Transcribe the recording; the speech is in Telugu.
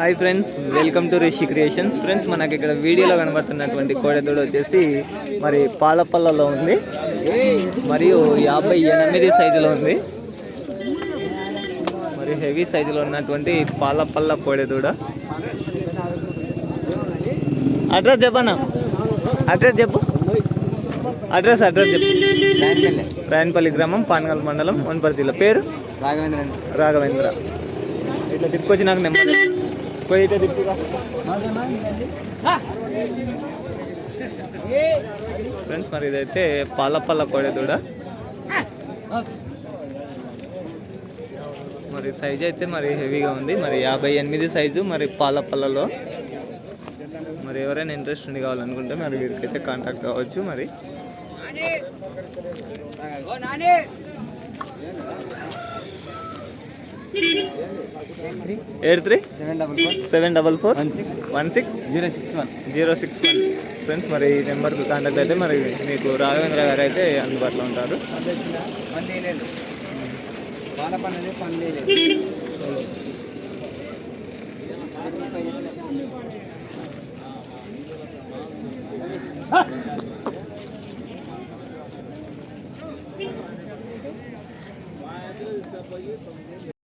Hi friends, welcome to Rishi creations. Friends, మనకి ఇక్కడ వీడియోలో కనబడుతున్నటువంటి కోడెదూడ వచ్చేసి మరి పాలపల్లలో ఉంది మరియు 58 సైజులో ఉంది. మరి హెవీ సైజులో ఉన్నటువంటి పాలపల్ల కోడెదూడ. అడ్రస్ చెప్పనా? అడ్రస్ చెప్పు. అడ్రస్ చెప్పు. రాయనపల్లి గ్రామం, పానగల్ మండలం, వనపర్తి జిల్లా. పేరు రాఘవేంద్ర. ఇట్లా తిప్పుకొచ్చి నాకు నెంబర్ పోయితే తిప్పుగా. ఫ్రెండ్స్, మరి ఇదైతే పాలపల్ల కోడెదూడ. మరి సైజ్ అయితే మరి హెవీగా ఉంది. మరి 58 సైజు, మరి పాలపల్లలో. మరి ఎవరైనా ఇంట్రెస్ట్ ఉండి కావాలనుకుంటే మరి వీరికైతే కాంటాక్ట్ కావచ్చు. మరి 83744416061061. ఫ్రెండ్స్, మరి ఈ నెంబర్కి కాంటాక్ట్ అయితే మరి మీకు రాఘవేంద్ర గారు అయితే అందుబాటులో ఉంటారు.